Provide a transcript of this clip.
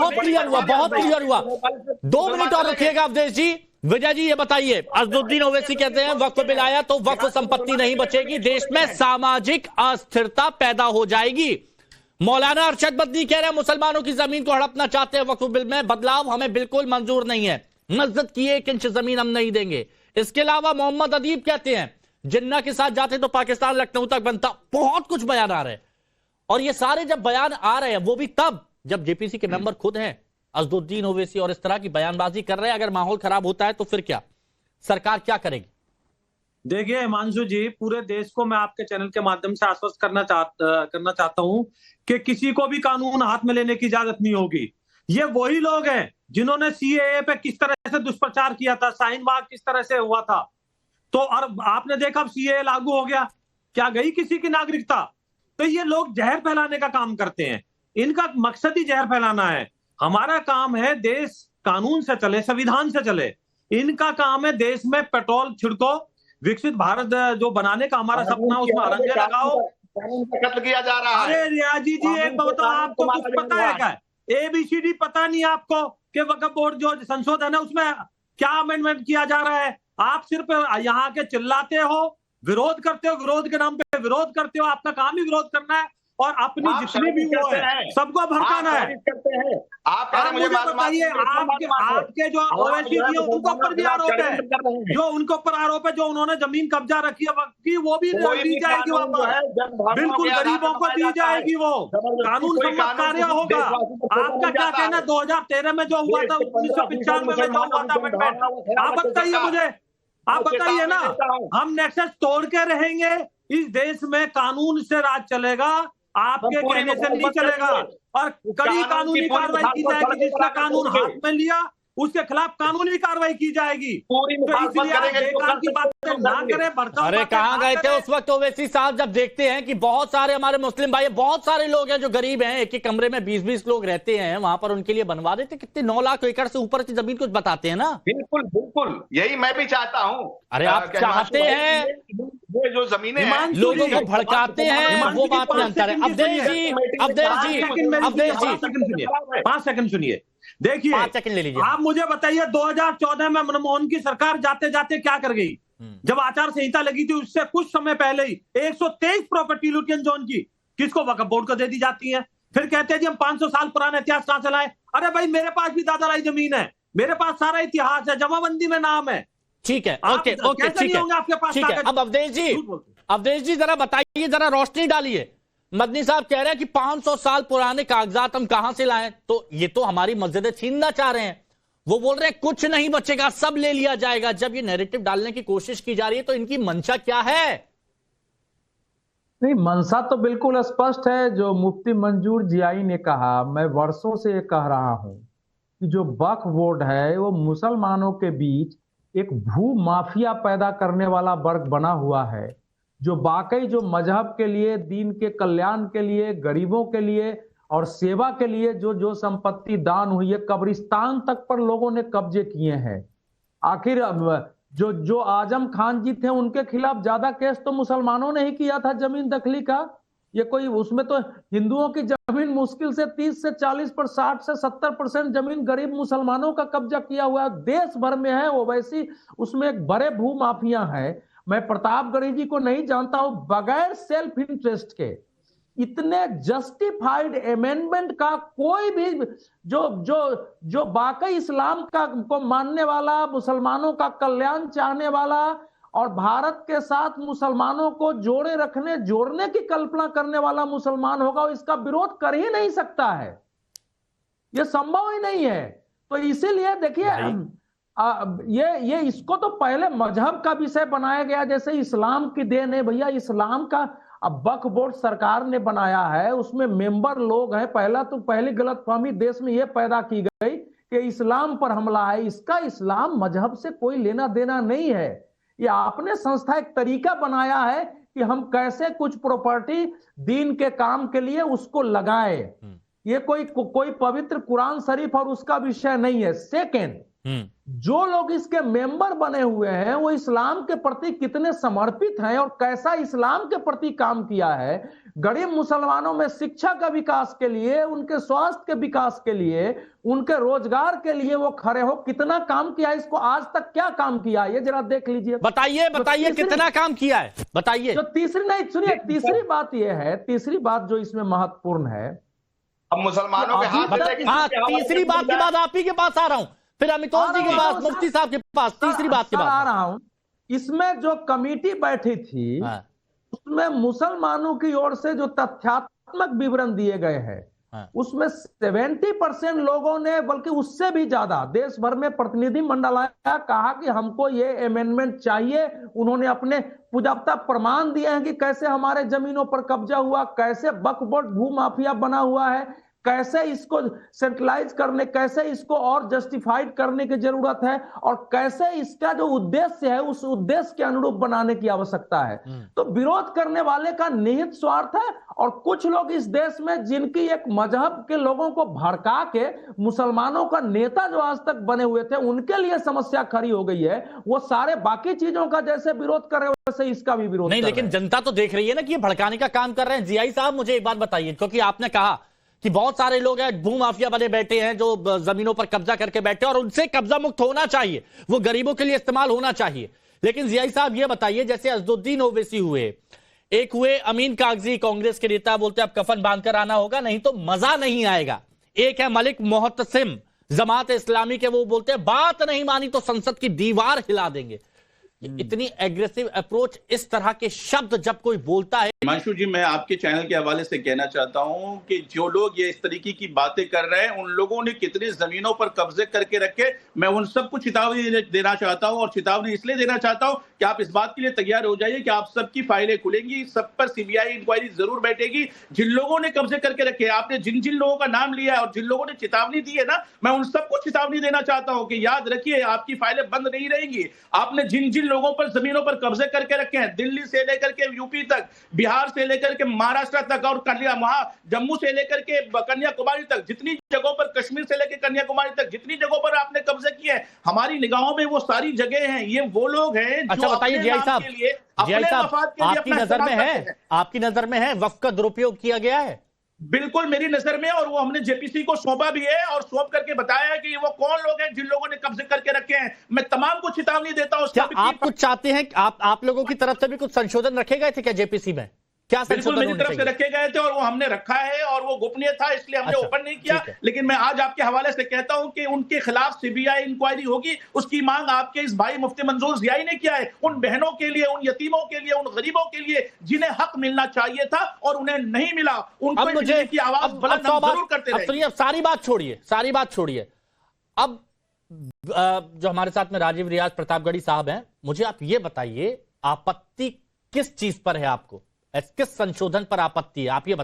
बहुत क्लियर हुआ, बहुत क्लियर हुआ। 2 मिनट और रखिएगा अवधेश जी। विजय जी ये बताइए, असदुद्दीन ओवैसी कहते हैं वक्फ बिल आया तो वक्फ संपत्ति नहीं बचेगी, देश में सामाजिक अस्थिरता पैदा हो जाएगी। मौलाना अरशद बदनी कह रहे हैं मुसलमानों की जमीन को हड़पना चाहते हैं, वक्फ बिल में बदलाव हमें बिल्कुल मंजूर नहीं है, मस्जिद की 1 इंच जमीन हम नहीं देंगे। इसके अलावा मोहम्मद अदीब कहते हैं जिन्ना के साथ जाते तो पाकिस्तान लखनऊ तक बनता। बहुत कुछ बयान आ रहे हैं, और ये सारे जब बयान आ रहे हैं वो भी तब जब जेपीसी के मेंबर खुद हैं असदुद्दीन ओवैसी और इस तरह की बयानबाजी कर रहे हैं। अगर माहौल खराब होता है तो फिर क्या, सरकार क्या करेगी? देखिए हिमांशु जी, पूरे देश को मैं आपके चैनल के माध्यम से आश्वस्त करना चाहता हूं कि किसी को भी कानून हाथ में लेने की इजाजत नहीं होगी। ये वही लोग हैं जिन्होंने सीएए पे किस तरह से दुष्प्रचार किया था, शाहीन बाग किस तरह से हुआ था, तो और आपने देखा अब सीएए लागू हो गया, क्या गई किसी की नागरिकता? तो ये लोग जहर फैलाने का काम करते हैं, इनका मकसद ही जहर फैलाना है। हमारा काम है देश कानून से चले, संविधान से चले। इनका काम है देश में पेट्रोल छिड़को, विकसित भारत जो बनाने का हमारा सपना, उसमें अरंगे लगाओ। कत्ल किया जा रहा है। अरे रियाजी जी एक बताओ, आपको कुछ पता है क्या? ABCD पता नहीं आपको कि वक्फ बोर्ड जो संशोधन है उसमें क्या अमेंडमेंट किया जा रहा है? आप सिर्फ यहाँ के चिल्लाते हो, विरोध करते हो, विरोध के नाम पे विरोध करते हो। आपका काम ही विरोध करना है और अपनी जितनी भी वो है सबको भड़काना है। आप मुझे बताइए, आपके जो ओवैसी की उनके ऊपर भी आरोप है, जो उनके ऊपर आरोप है, जो उन्होंने जमीन कब्जा रखी है वक्त की, वो भी दी जाएगी वापस, बिल्कुल गरीबों को दी जाएगी, वो कानून सम्मत कार्य होगा। आपका क्या कहना 2013 में जो हुआ था, 1995 में जो हुआ था अमेंडमेंट, आप बताइए मुझे, आप बताइए ना। हम नेक्सस तोड़ के रहेंगे, इस देश में कानून से राज चलेगा, आपके कहने से नहीं चलेगा। और कड़ी कानूनी कार्रवाई की जाएगी, जिसने कानून हाथ में लिया उसके खिलाफ कानूनी कार्रवाई की जाएगी। तो इसलिए बेकार की बातें ना करें। अरे कहां गए थे उस वक्त ओवैसी साहब, जब देखते हैं कि बहुत सारे हमारे मुस्लिम भाई, बहुत सारे लोग हैं जो गरीब हैं, एक एक कमरे में 20-20 लोग रहते हैं, वहां पर उनके लिए बनवा देते। कितने 9 लाख एकड़ से ऊपर की जमीन कुछ बताते हैं ना। बिल्कुल बिल्कुल, यही मैं भी चाहता हूँ। अरे आप चाहते हैं, ये जो जमीनें हैं लोगों को भड़काते हैं, वो बात में अंतर है। अवधेश जी 5 सेकंड सुनिए। देखिए 5 सेकंड ले लीजिए। आप मुझे बताइए 2014 में मनमोहन की सरकार जाते जाते क्या कर गई? जब आचार संहिता लगी थी उससे कुछ समय पहले ही 123 प्रॉपर्टी लुटियन जोन की किसको? वक्फ बोर्ड को दे दी जाती है। फिर कहते हैं जी हम 500 साल पुराना इतिहास कहां से लाए? अरे भाई मेरे पास भी दादालाई जमीन है, मेरे पास सारा इतिहास है, जमाबंदी में नाम है। ठीक है, ओके ओके, ठीक है, आपके पास ठीक है। अब अवधेश जी जरा बताइए, जरा रोशनी डालिए। मदनी साहब कह रहे हैं कि 500 साल पुराने कागजात हम कहां से लाएं, तो ये तो हमारी मस्जिदें छीनना चाह रहे हैं। वो बोल रहे हैं कुछ नहीं बचेगा, सब ले लिया जाएगा। जब ये नैरेटिव डालने की कोशिश की जा रही है तो इनकी मंशा क्या है? नहीं, मंशा तो बिल्कुल स्पष्ट है। जो मुफ्ती मंजूर जियाई ने कहा, मैं वर्षों से ये कह रहा हूं कि जो वक्फ बोर्ड है वो मुसलमानों के बीच एक भू माफिया पैदा करने वाला वर्ग बना हुआ है, जो वाकई जो मजहब के लिए, दीन के कल्याण के लिए, गरीबों के लिए और सेवा के लिए जो संपत्ति दान हुई है, कब्रिस्तान तक पर लोगों ने कब्जे किए हैं। आखिर जो आजम खान जी थे उनके खिलाफ ज्यादा केस तो मुसलमानों ने ही किया था जमीन दखली का। ये कोई, उसमें तो हिंदुओं की जमीन मुश्किल से 30 से 40%, 60 से 70% जमीन गरीब मुसलमानों का कब्जा किया हुआ है, देश भर में है। ओवैसी उसमें एक बड़े भू माफिया है। मैं प्रतापगढ़ी जी को नहीं जानता हूं, बगैर सेल्फ इंटरेस्ट के इतने जस्टिफाइड अमेंडमेंट का कोई भी जो वाकई इस्लाम का को मानने वाला, मुसलमानों का कल्याण चाहने वाला और भारत के साथ मुसलमानों को जोड़ने की कल्पना करने वाला मुसलमान होगा, इसका विरोध कर ही नहीं सकता है। यह संभव ही नहीं है। तो इसीलिए देखिए, ये इसको तो पहले मजहब का विषय बनाया गया, जैसे इस्लाम की देन है। भैया इस्लाम का अब वक्फ बोर्ड सरकार ने बनाया है, उसमें मेंबर लोग हैं। पहली गलतफहमी देश में यह पैदा की गई कि इस्लाम पर हमला है। इसका इस्लाम मजहब से कोई लेना देना नहीं है। ये आपने संस्था एक तरीका बनाया है कि हम कैसे कुछ प्रॉपर्टी दीन के काम के लिए उसको लगाएं। ये कोई पवित्र कुरान शरीफ और उसका विषय नहीं है। सेकेंड, जो लोग इसके मेंबर बने हुए हैं वो इस्लाम के प्रति कितने समर्पित हैं और कैसा इस्लाम के प्रति काम किया है, गरीब मुसलमानों में शिक्षा का विकास के लिए, उनके स्वास्थ्य के विकास के लिए, उनके रोजगार के लिए वो खड़े हो, कितना काम किया है, इसको आज तक क्या काम किया है ये जरा देख लीजिए। बताइए कितना काम किया है, बताइए। जो तीसरी बात यह है, तीसरी बात जो इसमें महत्वपूर्ण है, अब मुसलमानों के हाथ तीसरी बात के बाद आप ही के पास आ रहा हूं, फिर अमितोष जी के पास, मुफ्ती साहब के पास, तीसरी बात के बाद आ रहा हूं। इसमें जो कमेटी बैठी थी उसमें मुसलमानों की ओर से जो तथ्यात्मक विवरण दिए गए हैं उसमें 70% लोगों ने, बल्कि उससे भी ज्यादा, देश भर में प्रतिनिधि मंडल आया, कहा कि हमको ये अमेंडमेंट चाहिए। उन्होंने अपने पुजाप्ता प्रमाण दिए हैं कि कैसे हमारे जमीनों पर कब्जा हुआ, कैसे वक्फ बोर्ड भू माफिया बना हुआ है, कैसे इसको सेंट्रलाइज करने, कैसे इसको और जस्टिफाइड करने की जरूरत है, और कैसे इसका जो उद्देश्य है उस उद्देश्य के अनुरूप बनाने की आवश्यकता है। तो विरोध करने वाले का निहित स्वार्थ है, और कुछ लोग इस देश में जिनकी एक मजहब के लोगों को भड़का के मुसलमानों का नेता जो आज तक बने हुए थे उनके लिए समस्या खड़ी हो गई है। वो सारे बाकी चीजों का जैसे विरोध कर रहे हैं वैसे इसका भी विरोध नहीं, लेकिन जनता तो देख रही है ना कि ये भड़काने का काम कर रहे हैं। जियाई साहब मुझे एक बात बताइए, क्योंकि आपने कहा कि बहुत सारे लोग हैं भू माफिया बने बैठे हैं जो जमीनों पर कब्जा करके बैठे हैं और उनसे कब्जा मुक्त होना चाहिए, वो गरीबों के लिए इस्तेमाल होना चाहिए। लेकिन जियाई साहब ये बताइए, जैसे अजदुद्दीन ओवैसी हुए, एक हुए अमीन कागजी कांग्रेस के नेता, बोलते अब कफन बांधकर आना होगा नहीं तो मजा नहीं आएगा। एक है मलिक मोहतसिम जमात इस्लामी के, वो बोलते हैं बात नहीं मानी तो संसद की दीवार हिला देंगे। इतनी एग्रेसिव अप्रोच, इस तरह के शब्द जब कोई बोलता है। हिमांशु जी, मैं आपके चैनल के हवाले से कहना चाहता हूं कि जो लोग ये इस तरीके की बातें कर रहे हैं उन लोगों ने कितनी जमीनों पर कब्जे करके रखे, मैं उन सबको चेतावनी देना चाहता हूं, और चेतावनी इसलिए देना चाहता हूं कि आप इस बात के लिए तैयार हो जाइए कि आप सबकी फाइलें खुलेंगी, सब पर सीबीआई इंक्वायरी जरूर बैठेगी। जिन लोगों ने कब्जे करके रखे, आपने जिन जिन लोगों का नाम लिया है और जिन लोगों ने चेतावनी दी है ना, मैं उन सबको चेतावनी देना चाहता हूं कि याद रखिए आपकी फाइलें बंद नहीं रहेंगी। आपने जिन जिन लोगों पर जमीनों पर कब्जे करके रखे हैं, दिल्ली से लेकर के यूपी तक, बिहार से लेकर के महाराष्ट्र तक, और जम्मू से लेकर के कन्याकुमारी तक, जितनी जगहों पर, कश्मीर से लेकर कन्याकुमारी तक जितनी जगहों पर आपने कब्जे किए हैं, हमारी निगाहों में वो सारी जगह हैं। ये वो लोग हैं जो बताइए जियाई साहब, आपकी नजर में है, आपकी नजर में है वक्फ का दुरुपयोग किया गया है? बिल्कुल मेरी नजर में, और वो हमने जेपीसी को सौंपा भी है और सौंप करके बताया है कि वो कौन लोग हैं जिन लोगों ने कब्जे करके रखे हैं। मैं तमाम को चेतावनी देता हूं। क्या आप कुछ चाहते हैं, आप लोगों की तरफ से भी कुछ संशोधन रखे गए थे क्या जेपीसी में? क्या बिल्कुल मेरी तरफ से रखे गए थे और वो हमने रखा है, और वो गोपनीय था इसलिए हमने ओपन नहीं किया। लेकिन मैं आज आपके हवाले से कहता हूं कि उनके खिलाफ सीबीआई इंक्वायरी होगी। उसकी मांग आपके इस भाई मुफ्ती मंजूर जियाई ने किया है, उन बहनों के लिए, उन यतीमों के लिए, उन गरीबों के लिए जिन्हें हक मिलना चाहिए था और उन्हें नहीं मिला। उनको मिलने की आवाज बुलंद हम जरूर करते रहेंगे। अब सारी बात छोड़िए। अब जो हमारे साथ में राजीव रियाज प्रतापगढ़ी साहब हैं, मुझे आप ये बताइए आपत्ति किस चीज पर है आपको, किस संशोधन पर आपत्ति है, आप ये